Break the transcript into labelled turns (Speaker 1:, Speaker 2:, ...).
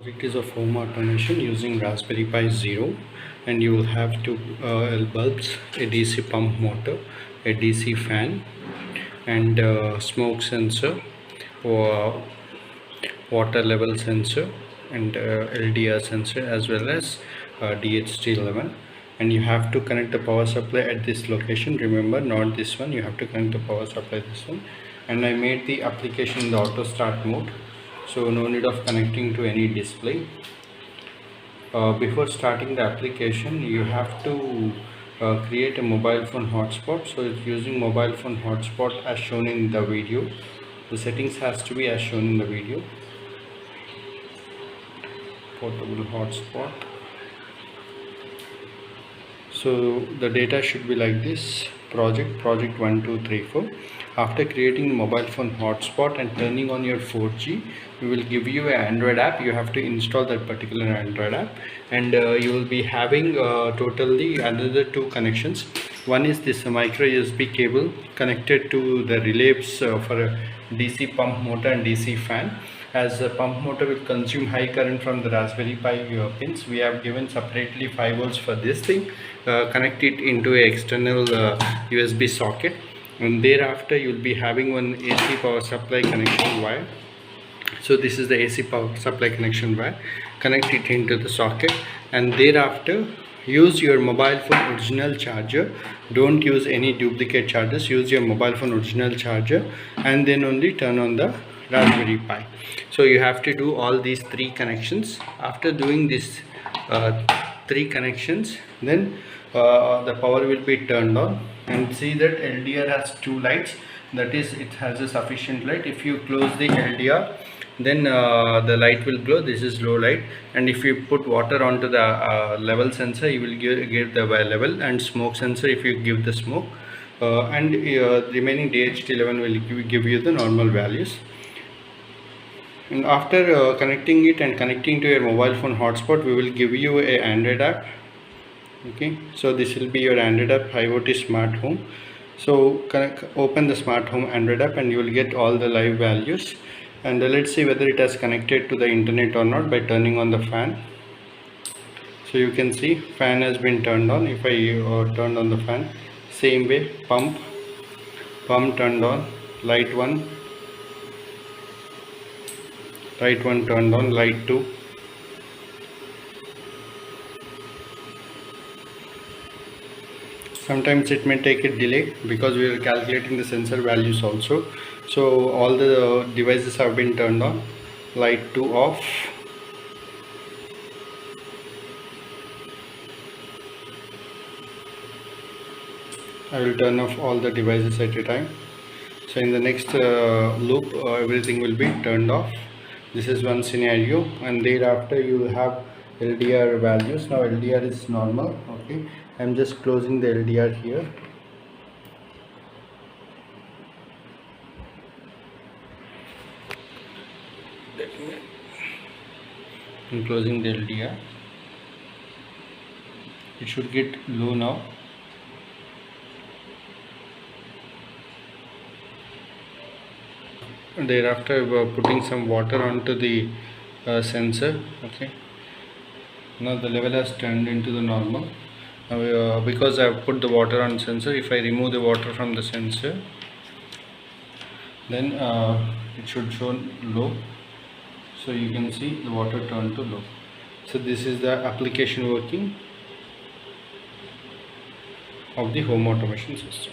Speaker 1: It is of home automation using Raspberry Pi Zero, and you will have two bulbs, a DC pump motor, a DC fan, and smoke sensor, or water level sensor, and LDR sensor, as well as DHT11. And you have to connect the power supply at this location. Remember, not this one. You have to connect the power supply this one. And I made the application in the auto start mode, so no need of connecting to any display. Before starting the application, you have to create a mobile phone hotspot. So it's using mobile phone hotspot as shown in the video. The settings has to be as shown in the video. Portable hotspot. So the data should be like this: project 1 2 3 4. After creating the mobile phone hotspot and turning on your 4G, we will give you an Android app. You have to install that particular Android app, and you will be having totally another two connections. One is this micro USB cable connected to the relays for a DC pump motor and DC fan. As a pump motor will consume high current from the Raspberry Pi pins, we have given separately 5 volts for this thing. Connect it into a external USB socket, and thereafter you will be having one AC power supply connection wire. So this is the AC power supply connection wire. Connect it into the socket, and thereafter use your mobile phone original charger. Don't use any duplicate chargers. Use your mobile phone original charger, and then only turn on the Raspberry Pi. So you have to do all these three connections. After doing this three connections, then the power will be turned on, and see that LDR has two lights. That is, it has a sufficient light. If you close the LDR, then the light will glow. This is low light. And if you put water onto the level sensor, you will give the level, and smoke sensor if you give the smoke, and remaining DHT11 will give you the normal values. And after connecting it and connecting to your mobile phone hotspot, we will give you a Android app. Okay, so this will be your Android app, IoT Smart Home. So open the Smart Home Android app, and you will get all the live values. And let's see whether it has connected to the internet or not by turning on the fan. So you can see fan has been turned on. If I turned on the fan, same way, pump turned on, light 1 turned on, light 2. Sometimes it may take a delay because we are calculating the sensor values also. So all the devices have been turned on. Light 2 off. I will turn off all the devices at a time. So in the next loop, everything will be turned off. This is one scenario, and thereafter you will have LDR values. Now LDR is normal. Okay, I'm just closing the LDR here. I'm closing the LDR. It should get low now. And thereafter putting some water onto the sensor. Okay, now the level has turned into the normal. Because I have put the water on sensor, if I remove the water from the sensor, then it should show low. So you can see the water turned to low. So this is the application working of the home automation system.